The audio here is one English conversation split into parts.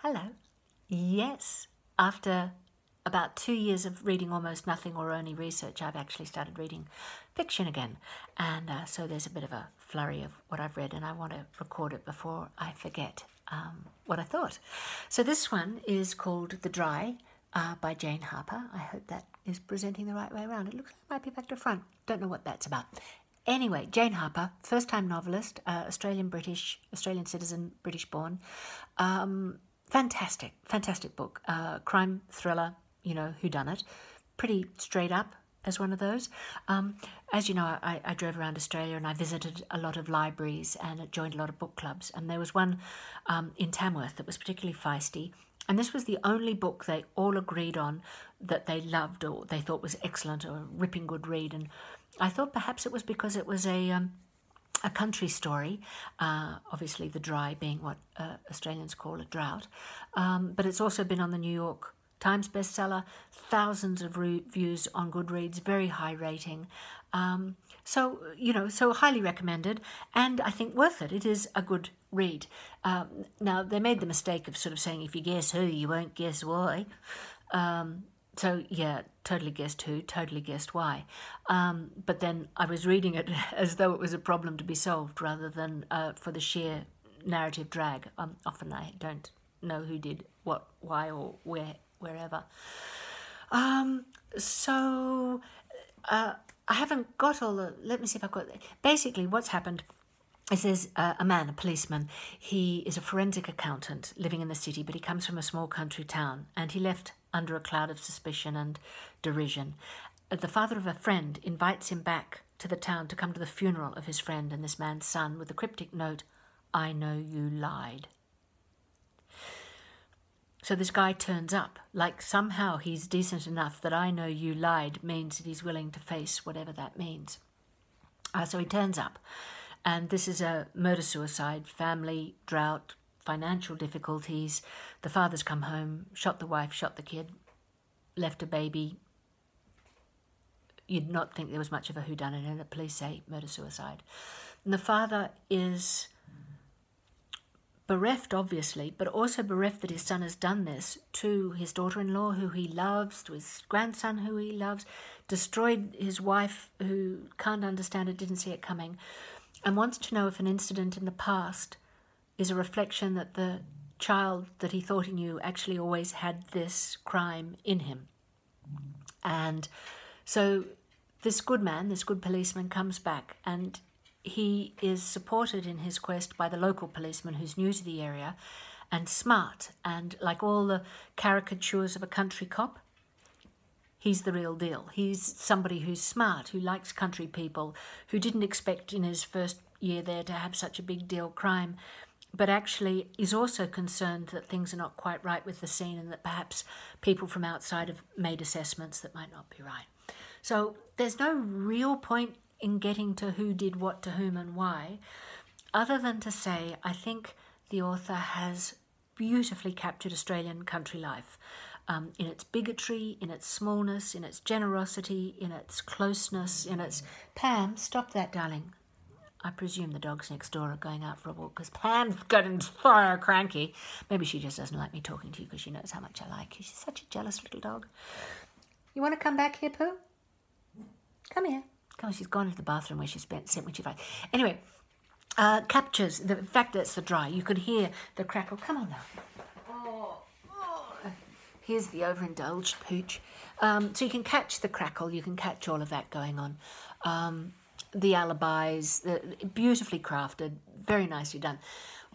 Hello. Yes, after about 2 years of reading almost nothing or only research, I've actually started reading fiction again. And so there's a bit of a flurry of what I've read, and I want to record it before I forget what I thought. So this one is called The Dry by Jane Harper. I hope that is presenting the right way around. It looks like it might be back to front. Don't know what that's about. Anyway, Jane Harper, first-time novelist, Australian citizen, British-born. Fantastic book. Crime thriller, whodunit. Pretty straight up as one of those. As you know, I drove around Australia and I visited a lot of libraries and joined a lot of book clubs. And there was one in Tamworth that was particularly feisty. And this was the only book they all agreed on that they loved or they thought was excellent or a ripping good read. And I thought perhaps it was because it was a country story, obviously The Dry being what Australians call a drought, but it's also been on the New York Times bestseller, thousands of reviews on Goodreads, very high rating. So highly recommended, and I think worth it. It is a good read. Now, they made the mistake of sort of saying, if you guess who, you won't guess why. So, yeah, totally guessed who, totally guessed why. But then I was reading it as though it was a problem to be solved rather than for the sheer narrative drag. Often I don't know who did what, why, or wherever. I haven't got all the... Let me see if I've got... Basically, what's happened is there's a man, a policeman. He is a forensic accountant living in the city, but he comes from a small country town, and he left under a cloud of suspicion and derision. The father of a friend invites him back to the town to come to the funeral of his friend and this man's son with the cryptic note, "I know you lied." So this guy turns up, like somehow he's decent enough that "I know you lied" means that he's willing to face whatever that means. So he turns up, and this is a murder-suicide, family, drought, financial difficulties. The father's come home, shot the wife, shot the kid, left a baby. You'd not think there was much of a whodunit in it. The police say murder-suicide. And the father is bereft, obviously, but also bereft that his son has done this to his daughter-in-law, who he loves, to his grandson, who he loves, destroyed his wife, who can't understand it, didn't see it coming, and wants to know if an incident in the past is a reflection that the child that he thought he knew actually always had this crime in him. And so this good man, this good policeman, comes back, and he is supported in his quest by the local policeman who's new to the area and smart, and like all the caricatures of a country cop, he's the real deal. He's somebody who's smart, who likes country people, who didn't expect in his first year there to have such a big deal crime, but actually is also concerned that things are not quite right with the scene and that perhaps people from outside have made assessments that might not be right. So there's no real point in getting to who did what to whom and why, other than to say I think the author has beautifully captured Australian country life, in its bigotry, in its smallness, in its generosity, in its closeness, in its... Pam, stop that, darling. I presume the dogs next door are going out for a walk because Pam's getting so cranky. Maybe she just doesn't like me talking to you because she knows how much I like you. She's such a jealous little dog. You want to come back here, Pooh? Come here. Come on, she's gone into the bathroom where she sent when she fight. Anyway, captures the fact that it's The Dry. You could hear the crackle. Come on now. Here's the overindulged pooch. So you can catch the crackle. You can catch all of that going on. The alibis, beautifully crafted, very nicely done.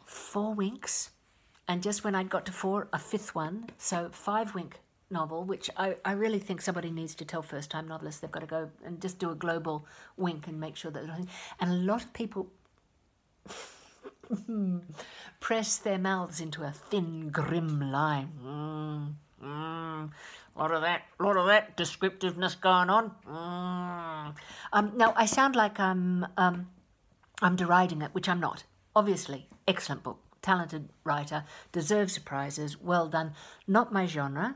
4 winks, and just when I'd got to 4, a 5th one, so 5-wink novel, which I really think somebody needs to tell first-time novelists they've got to go and just do a global wink and make sure that... And a lot of people press their mouths into a thin, grim line. Lot of that descriptiveness going on. Now, I sound like I'm deriding it, which I'm not. Obviously, excellent book, talented writer, deserves prizes, well done. Not my genre.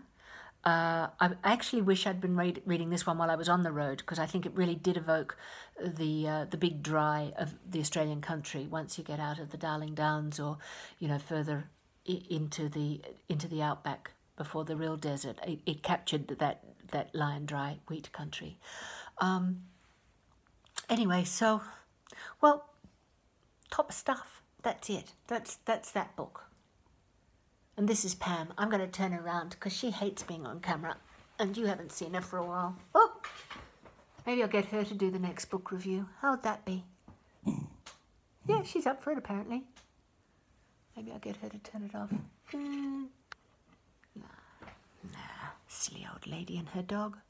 I actually wish I'd been reading this one while I was on the road, because I think it really did evoke the big dry of the Australian country once you get out of the Darling Downs or, further into the outback before the real desert. It captured that lie and dry wheat country. Anyway, so, well, top stuff. That's it. That's that book. And this is Pam. I'm going to turn around because she hates being on camera, and you haven't seen her for a while. Oh, maybe I'll get her to do the next book review. How would that be? Yeah, she's up for it apparently. Maybe I'll get her to turn it off. Nah, silly old lady and her dog.